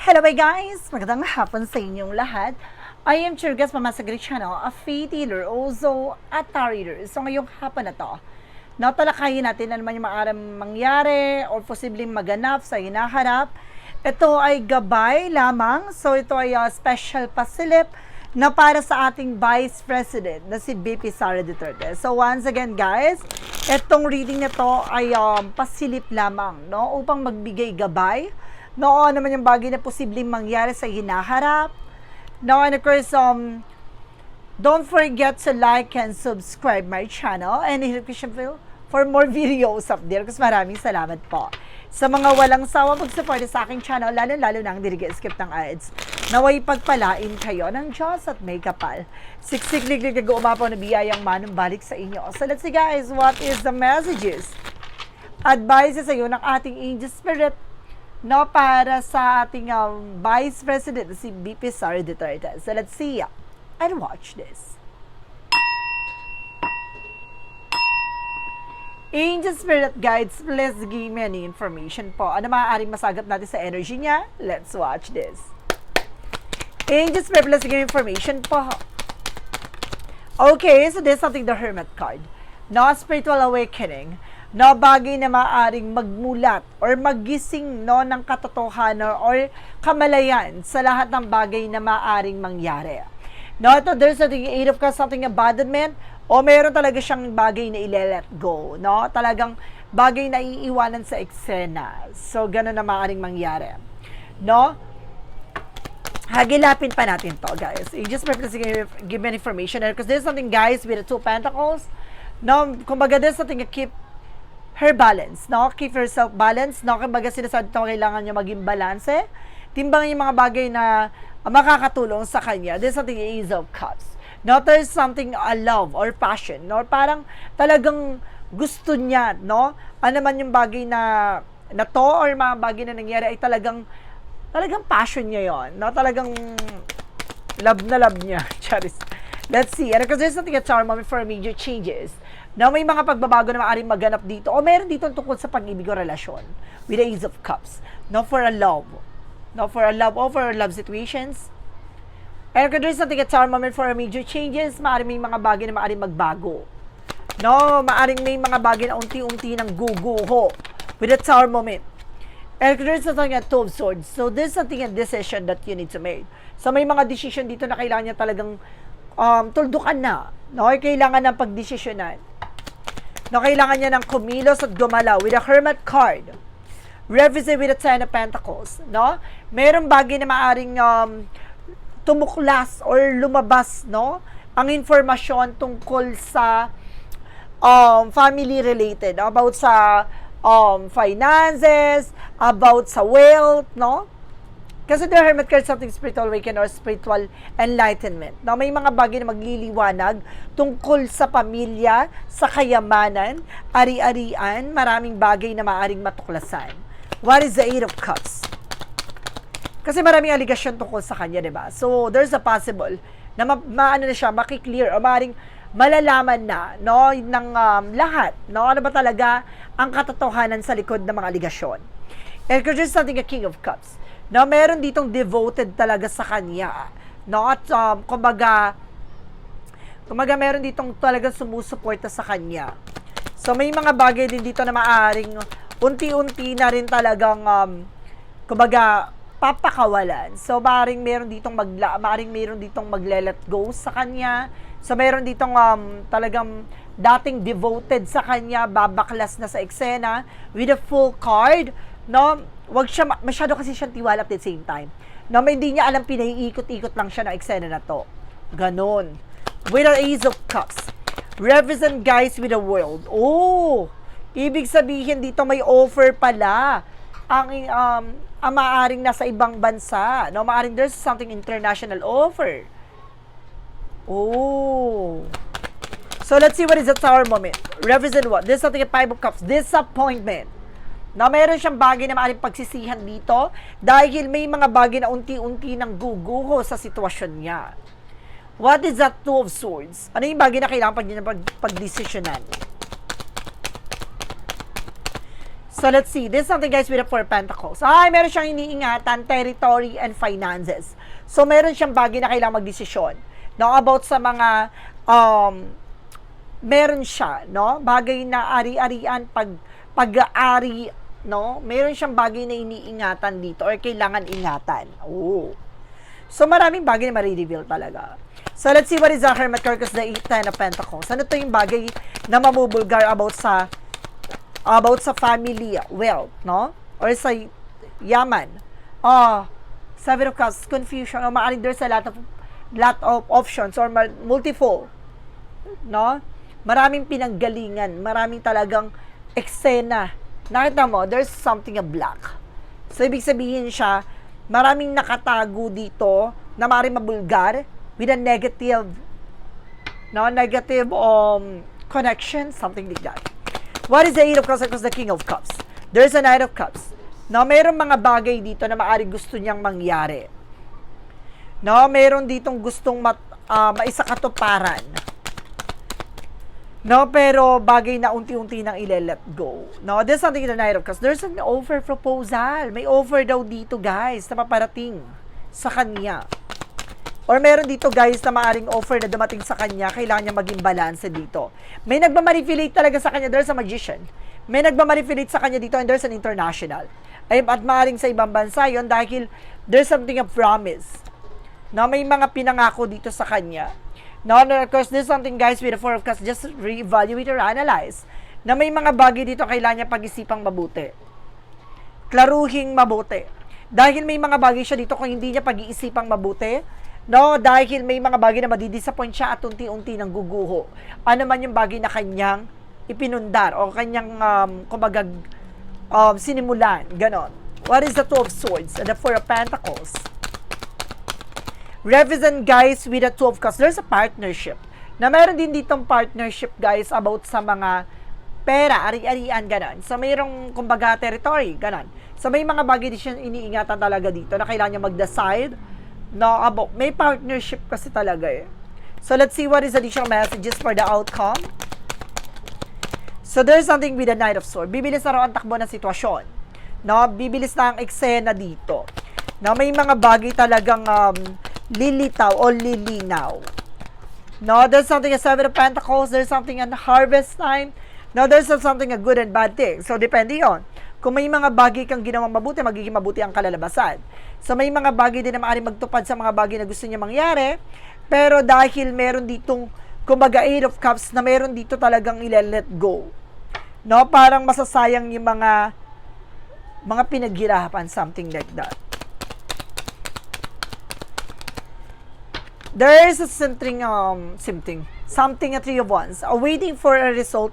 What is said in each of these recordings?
Hello guys! Magandang hapon sa inyong lahat. I am Churgas Mamasagri Channel, a faith healer, also a tarot reader. So ngayong hapon na to, natalakayin natin ano man yung maaaring mangyari or posibleng maganap sa hinaharap. Ito ay gabay lamang. So ito ay special pasilip na para sa ating Vice President na si VP Sara Duterte. So once again guys, itong reading na to ay pasilip lamang, no, upang magbigay gabay. No, ano naman yung bagay na posibleng mangyari sa hinaharap. No, and of course, don't forget to like and subscribe my channel and hit the bell for more videos up there. Kasi maraming salamat po sa mga walang sawa pag-support sa aking channel, lalo-lalo na ang skip ng ads. Naway pagpalain kayo ng Diyos at may kapal. Siksik-lig-lig nag-uumapaw na biyayang manumbalik sa inyo. So let's see guys, what is the messages? Advice sa iyo ng ating angel spirit, no, para sa ating Vice President, si VP Sara Duterte. So let's see and watch this. Angel Spirit Guides, please give me any information po. Ano maaaring masagap natin sa energy niya? Let's watch this. Angel Spirit, please give me information po. Okay, so there's something, the Hermit card. No, spiritual awakening. No, bagay na maaaring magmulat or maggising, no, ng katotohanan or kamalayan sa lahat ng bagay na maaaring mangyari. No, ito, there's something, Eight of Cups, something abandonment, o meron talaga siyang bagay na i-let go, no? Talagang bagay na iiwanan sa eksena. So, ganun na maaaring mangyari. No? Hagilapin pa natin to, guys. You just give me information. Because there's something, guys, with the Two Pentacles. No, kumbaga, there's something to keep her balance, no? Keep herself balanced, no? Kumbaga sinasabi ito, kailangan niya maging balanse. Timbangin yung mga bagay na makakatulong sa kanya. There's something, Ace of Cups. No, there's something, a love or passion, no? Parang talagang gusto niya, no? Ano man yung bagay na to or mga bagay na nangyari ay talagang passion niya yon, no? Talagang love na love niya. Charis. Let's see. And because there's something a charm moment for major changes. Now, may mga pagbabago na maaaring maganap dito o meron dito tungkol sa pag-ibig o relasyon with the Ace of Cups. No, for a love. No, for a love or for love situations. And there's something a charm moment for major changes. Maaaring may mga bagay na maaaring magbago. No, maaaring may mga bagay na unti-unti ng guguho with a charm moment. And there's something a Two of Swords. So, there's something a decision that you need to make. So, may mga decision dito na kailangan niya talagang tuldukan na. No, kailangan ng pagdesisyonan. No, kailangan niya ng kumilos at gumalaw with a Hermit card. Revisit with a Ten of Pentacles. No? Merong bagay na maaring tumuklas or lumabas, no? Ang informasyon tungkol sa family related, about sa finances, about sa wealth, no? Kasi the Hermit card something spiritual awakening or spiritual enlightenment. No, may mga bagay na magliliwanag tungkol sa pamilya, sa kayamanan, ari-arian, maraming bagay na maaring matuklasan. What is the Eight of Cups? Kasi maraming aligasyon tungkol sa kanya, di ba? So, there's a possible na maano na siya, makiklear o maaring malalaman na, no, ng lahat, no? Ano ba talaga ang katotohanan sa likod ng mga aligasyon? And there's something a King of Cups. No, meron ditong devoted talaga sa kanya. No, at kumbaga meron ditong talaga sumusuporta sa kanya. So, may mga bagay din dito na maaring unti-unti na rin talagang kumbaga papakawalan. So, maaring meron ditong magle-let go sa kanya. So, meron ditong talagang dating devoted sa kanya, babaklas na sa eksena with a full card, no? Wag siya, masyado kasi siyang tiwala at the same time. No, may hindi niya alam, pinaiikot-ikot lang siya ng eksena na to. Ganon. With an Ace of Cups. Represent guys with the world. Oh! Ibig sabihin dito may offer pala ang maaring nasa ibang bansa. No, maaring there's something international offer. Oh! So let's see what is the Tower moment. Represent what? There's something a Five of Cups. Disappointment. Na meron siyang bagay na maaaring pagsisihan dito dahil may mga bagay na unti-unti nang guguho sa sitwasyon niya. What is that Two of Swords? Ano yung bagay na kailangan pagdesisyonan? So, let's see. This is something, guys, with the Four of Pentacles. Ay, meron siyang iniingatan, territory and finances. So, meron siyang bagay na kailangang magdesisyon. No, about sa mga, meron siya, no? Bagay na ari-arian, pag-aari, no? Meron siyang bagay na iniingatan dito or kailangan ingatan. Oh. So, maraming bagay na ma-reveal talaga. So, let's see what is the Hermit card because the Ten of Pentacles. Ano to yung bagay na mamubulgar about sa family wealth, no? Or sa yaman. Seven of Cups, confusion, o maaaring there's a lot of options or multiple, no? Maraming pinanggalingan, maraming talagang eksena. Nakita mo, there's something a black. So, ibig sabihin siya, maraming nakatago dito na maaaring mabulgar with a negative, no? Negative connection, something like that. What is the Eight of Cups because the King of Cups? There's a Knight of Cups. No, mayroong mga bagay dito na maaaring gusto niyang mangyari. No, mayroon ditong gustong maisakatuparan. No, pero bagay na unti-unti nang ile-let go. No, there's something in the Knight of Cups. There's an offer proposal. May offer daw dito, guys, na paparating sa kanya. Or meron dito, guys, na maaring offer na dumating sa kanya, kailangan niya maging balance dito. May nagmamanipulate talaga sa kanya, there's a magician. May nagmamanipulate sa kanya dito, and there's an international. Ay, at maaring sa ibang bansa yon dahil there's something of promise. No, may mga pinangako dito sa kanya. No, of course, there's something, guys, with the Four of Cups, just re-evaluate or analyze. Na may mga bagay dito kailangan niya pag-isipang mabuti. Klaruhing mabuti. Dahil may mga bagay siya dito kung hindi niya pag-iisipang mabuti, no, dahil may mga bagay na madidisappoint siya at unti-unti nang guguho. Ano man yung bagay na kanyang ipinundar o kanyang, sinimulan. Ganon. What is the Two of Swords and the Four of Pentacles? Represent, guys, with the Two of Cups. There's a partnership. Na meron din ditong partnership, guys, about sa mga pera, ari-arian, ganon. So, mayroong, kumbaga, territory, ganon. So, may mga bagay din siya iniingatan talaga dito na kailangan niya mag-decide. No, about, may partnership kasi talaga eh. So, let's see what is additional messages for the outcome. So, there's something with the Knight of Swords. Bibilis na raw ang takbo ng sitwasyon. No, bibilis na ang eksena dito. No, may mga bagay talagang lilitaw o lilinaw. No, there's something a Seven of Pentacles. There's something a harvest time. No, there's something a good and bad thing. So, depende yon. Kung may mga bagay kang ginawang mabuti, magiging mabuti ang kalalabasan. So, may mga bagay din na maaaring magtupad sa mga bagay na gusto niya mangyari. Pero dahil meron ditong, kumbaga, Eight of Cups na meron dito talagang ile-let go. No, parang masasayang yung mga pinaghirapan, something like that. There is a something a Three of Wands, awaiting for a result,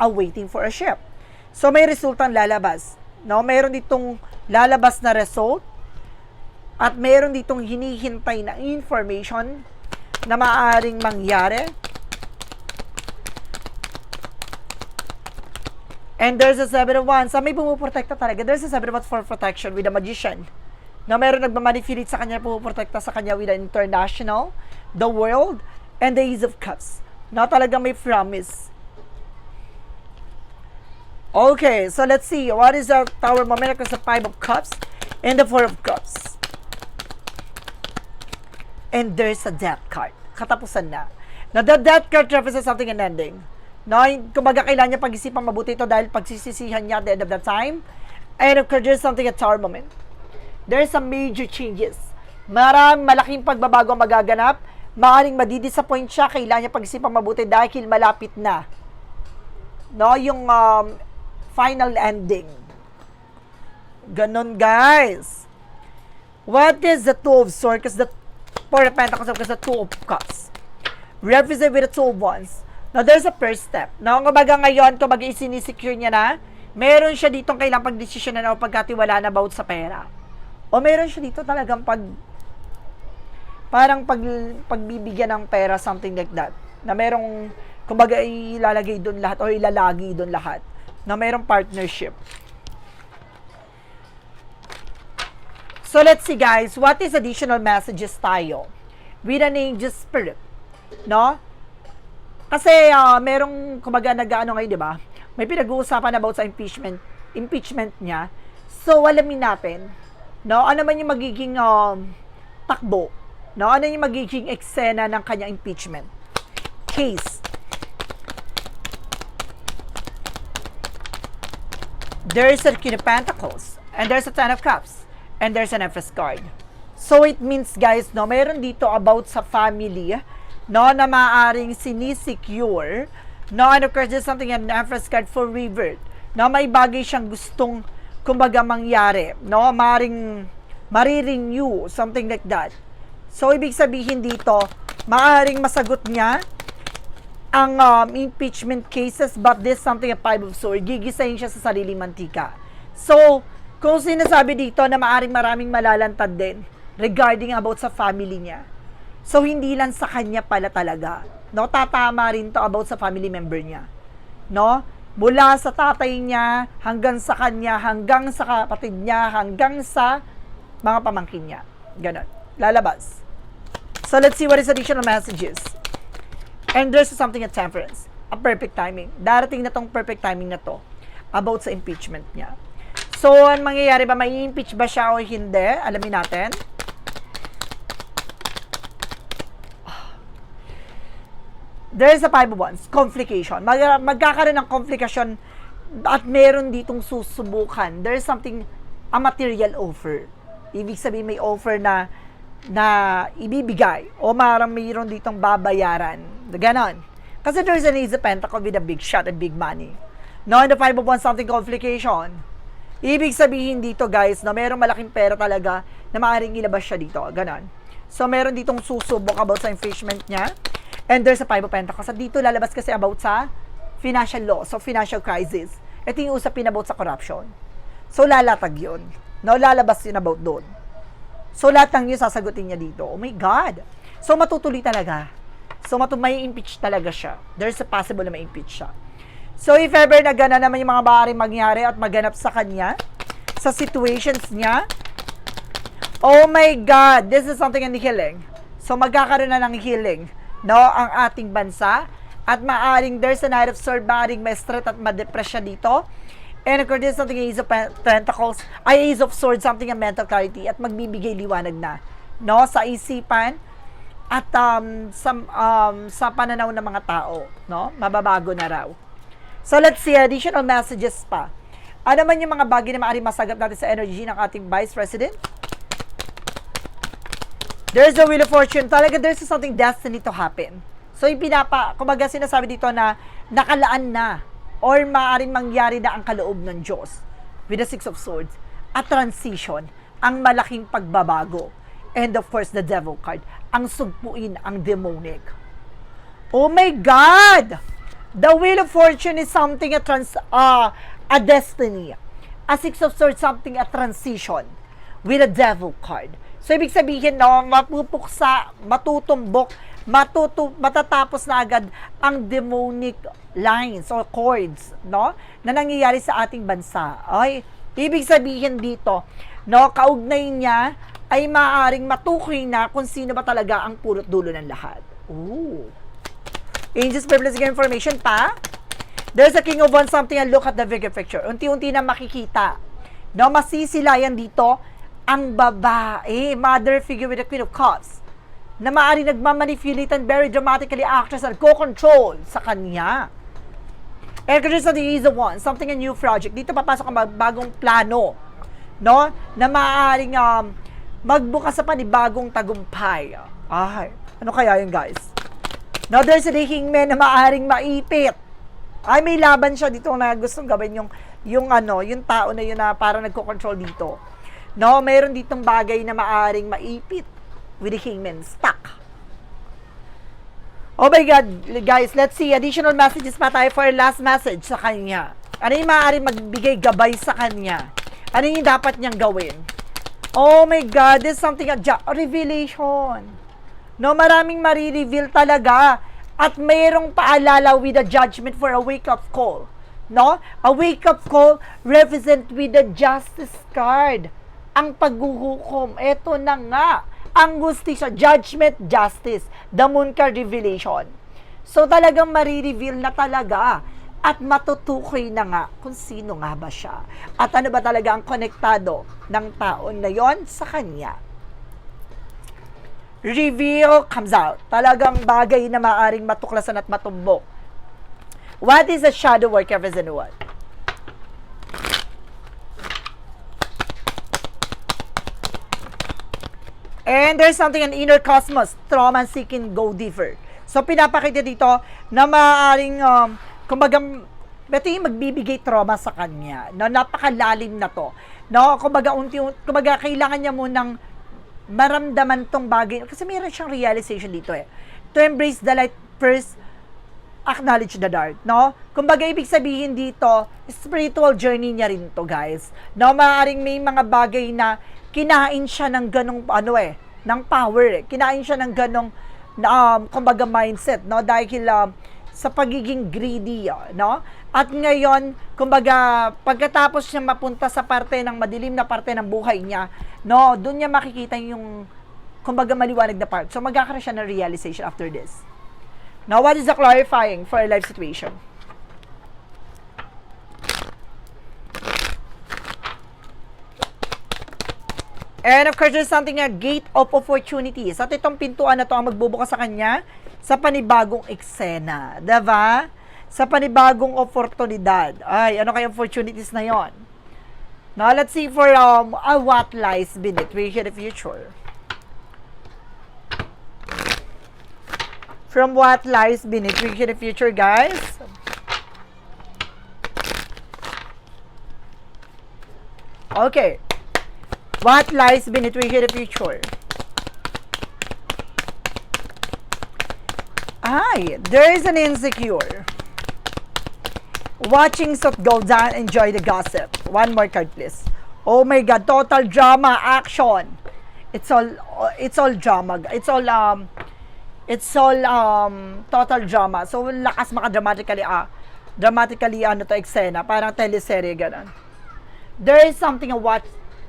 awaiting for a ship. So, may resultang lalabas. No, meron ditong lalabas na result at meron ditong hinihintay na information na maaaring mangyari. And there's a Seven of Wands. So, may pumuprotekta talaga. There's a Seven of Wands for protection with a magician. Na meron nagmamanipulate sa kanya, pumuprotekta sa kanya with the international, the world, and the Ace of Cups. Na talagang may promise. Okay, so let's see. What is the Tower moment? Because the Five of Cups and the Four of Cups. And there's a Death card. Katapusan na. Now, the Death card represents something an ending. No, kumbaga kailangan niya pag-isipan mabuti ito dahil pagsisisihan niya at the end of the time. And of course, there's something a Tower moment. There's some major changes. Malaking pagbabago ang magaganap. Maaaring madidisappoint siya. Kailangan niya pag-isipan mabuti dahil malapit na. No, yung final ending. Ganon, guys. What is the Two of Swords? Because the Four of Pentacles, because the Two of Cups represent with the Two of Wands. Now, there's a first step. Now, kumbaga ngayon, kumbaga isinisecure niya na, meron siya ditong kailang pagdesisyon na o pagkatiwala na about sa pera. O meron siya dito talagang pagbibigyan ng pera, something like that. Na merong, kumbaga ilalagay doon lahat o ilalagi doon lahat. Na merong partnership. So, let's see, guys. What is additional messages tayo? With an angel spirit. No? Kasi, merong, kumbaga, nag-ano ngayon, di ba? May pinag-uusapan about sa impeachment impeachment niya. So, alamin natin, no, ano man yung magiging takbo, no, ano yung magiging eksena ng kanyang impeachment case. There's a King of Pentacles, and there's a Ten of Cups, and there's an Empress card. So, it means, guys, no, mayroon dito about sa family, no, na maaaring sinisecure, no, and of course, there's something an Empress card for revert, no, may bagay siyang gustong, kumbaga, mangyari, no, maaaring marirenew, something like that. So, ibig sabihin dito, maaaring masagot niya ang impeachment cases, but this something a Five of Swords, gigisahin siya sa sariling mantika. So, kung sinasabi dito na maaaring maraming malalantad din regarding about sa family niya. So, hindi lang sa kanya pala talaga. No? Tatama rin to about sa family member niya. No? Mula sa tatay niya, hanggang sa kanya, hanggang sa kapatid niya, hanggang sa mga pamangkin niya. Ganon. Lalabas. So, let's see what is additional messages. And there's something at Temperance. A perfect timing. Darating na tong perfect timing na to about sa impeachment niya. So, ang mangyayari ba? May impeach ba siya o hindi? Alamin natin. There's a Five of Wands. Complication. Magkakaroon ng komplikasyon at meron ditong susubukan. There's something, a material offer. Ibig sabihin may offer na ibibigay o mayroon ditong babayaran. Ganon. Kasi there's an Ace of Pentacles with a big shot and big money. No, and the Five of Wands, something complication. Ibig sabihin dito, guys, na mayroong malaking pera talaga na maaaring ilabas siya dito. Ganon. So, meron ditong susubok about sa impeachment niya. And there's a Five of Pentacles. At dito lalabas kasi about sa financial loss, so financial crisis. Ito yung usapin about sa corruption. So, lalatag yun. No, lalabas yun about doon. So, lahat ng yun sasagutin niya dito. Oh my God! So, matutuloy talaga. So, may impeach talaga siya. There's a possible na may impeach siya. So, if ever na gana naman yung mga maaaring mangyari at maganap sa kanya, sa situations niya, oh my God! This is something in the healing. So, magkakaroon na ng healing, no, ang ating bansa. At maaaring there's a Knight of Swords, maaaring may stress at ma-depress siya dito. And of course, there's something Ace of Pentacles, ay Ace of Swords, something a mental clarity at magbibigay liwanag na, no, sa isipan at sa pananaw ng mga tao, no, mababago na raw. So, let's see, additional messages pa. Ano man yung mga bagay na maaaring masagap natin sa energy ng ating Vice President? There's a Wheel of Fortune. Talaga, there's something destiny to happen. So, kumbaga sinasabi dito na nakalaan na or maaaring mangyari na ang kaloob ng Diyos with the Six of Swords. A transition, ang malaking pagbabago. And of course, the Devil card. Ang sugpuin, ang demonic. Oh my God! The Wheel of Fortune is something a destiny. A Six of Swords, something a transition with a Devil card. So, ibig sabihin, no, mapupuksa, matutumbok, matatapos na agad ang demonic lines or cords, no, na nangyayari sa ating bansa. Ay, ibig sabihin dito, no, kaugnay niya ay maaaring matukoy na kung sino ba talaga ang purot dulo ng lahat. Ooh. Angels, privilege information pa. There's a King of Wands, something, and look at the bigger picture. Unti-unti na makikita. No, masisilayan dito ang babae, mother figure with the Queen of Cups, na maaaring nagmamanipulate and very dramatically actress at co-control sa kanya. And kasi sa the Ace of Wands, something a new project. Dito papasok ang bagong plano, no, na maaaring magbukas sa panibagong tagumpay. Ay, ano kaya yun, guys? No, there's a hangman na maaaring maipit. Ay, may laban siya dito na gustong gawin yung tao na yun na parang nagko-control dito. No, mayroon ditong bagay na maaaring maipit with the hangman stuck. Oh my God, guys, let's see. Additional messages pa tayo for last message sa kanya. Ano yung maaaring magbigay gabay sa kanya? Ano yung dapat niyang gawin? Oh my God, this is something, a revelation. No, maraming marireveal talaga. At mayroong paalala with a judgment for a wake-up call. No? A wake-up call represent with the justice card. Ang paghuhukom. Ito na nga. Ang justisya, judgment, justice. The moon card revelation. So talagang marireveal na talaga at matutukoy na nga kung sino nga ba siya at ano ba talaga ang konektado ng taon na yon sa kanya. Reveal comes out. Talagang bagay na maaring matuklasan at matumbok. What is the shadow work of the one? And there's something in inner cosmos, trauma seeking, go deeper. So, pinapakita dito na maaaring, kumbaga, ito yung magbibigay trauma sa kanya. No? Napakalalim na to. No? Kumbaga, kailangan niya munang maramdaman tong bagay. Kasi meron siyang realization dito eh. To embrace the light first, acknowledge the dark, no? Kumbaga, ibig sabihin dito, spiritual journey niya rin to, guys. No? Maaaring may mga bagay na kinain siya ng ganong, ng power, eh. Kinain siya ng ganong, kumbaga, mindset, no? Dahil sa pagiging greedy, no? At ngayon, kumbaga, pagkatapos niya mapunta sa parte ng madilim na parte ng buhay niya, no? Doon niya makikita yung, kumbaga, maliwanag na part. So, magkakaroon siya ng realization after this. Now, what is the clarifying for a life situation? And of course, there's something a gate of opportunities. At itong pintuan na to ang magbubukas sa kanya sa panibagong eksena. Diba? Sa panibagong oportunidad. Ay, ano kayang opportunities na yon? Now, let's see for what lies beneath. We hear the future. From what lies beneath. We hear the future, guys. Okay. What lies beneath? We hear the future. Ay, there is an insecure. Watching stuff go down, enjoy the gossip. One more card, please. Oh my God, total drama, action. It's all drama. It's all total drama. So, lakas dramatically eksena. Parang teleserye, ganun. There is something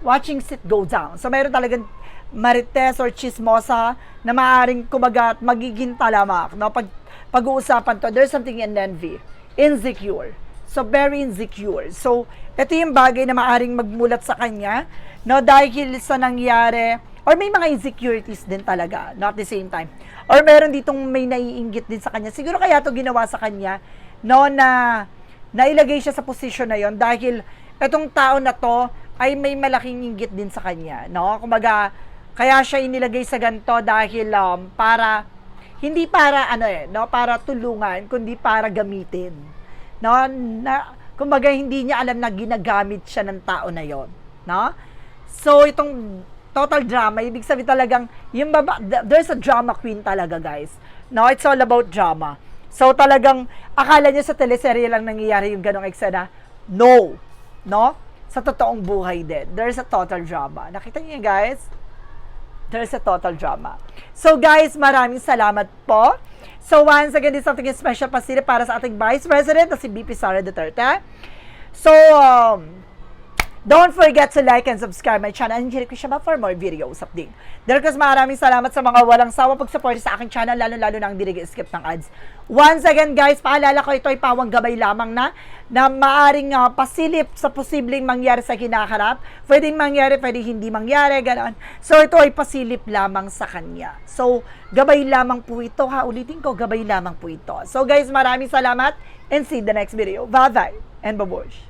watching it go down. So, mayroon talagang marites or chismosa na maaaring kumagat, magiging talamak. No? Pag-uusapan to, there's something in envy. Insecure. So, very insecure. So, ito yung bagay na maaaring magmulat sa kanya, no? Dahil sa nangyari, or may mga insecurities din talaga, no? At the same time. Or meron ditong may naiinggit din sa kanya. Siguro kaya to ginawa sa kanya, no? Na nailagay siya sa posisyon na yon dahil itong tao na to ay may malaking inggit din sa kanya, no? Kumbaga, kaya siya inilagay sa ganito dahil para hindi para no, para tulungan, kundi para gamitin. No? Kumbaga, hindi niya alam na ginagamit siya ng tao na 'yon, no? So, itong total drama, ibig sabihin talagang there's a drama queen talaga, guys. No, it's all about drama. So, talagang akala niya sa teleserye lang nangyayari yung ganong eksena. No. No? Sa totoong buhay din. There's a total drama. Nakita niyo, guys? There's a total drama. So, guys, maraming salamat po. So, once again, this is something special pasili para sa ating Vice President na si BP Sara Duterte. So, don't forget to like and subscribe my channel and share ko siya for more videos update. Dahil kasi maraming salamat sa mga walang sawa pag-support sa aking channel, lalo-lalo na ang skip ng ads. Once again, guys, paalala ko, ito ay pawang gabay lamang na maaring pasilip sa posibleng mangyari sa kinaharap. Pwedeng mangyari, pwede hindi mangyari, gano'n. So, ito ay pasilip lamang sa kanya. So, gabay lamang po ito, ha. Ulitin ko, gabay lamang po ito. So, guys, maraming salamat and see you in the next video. Bye-bye and babush.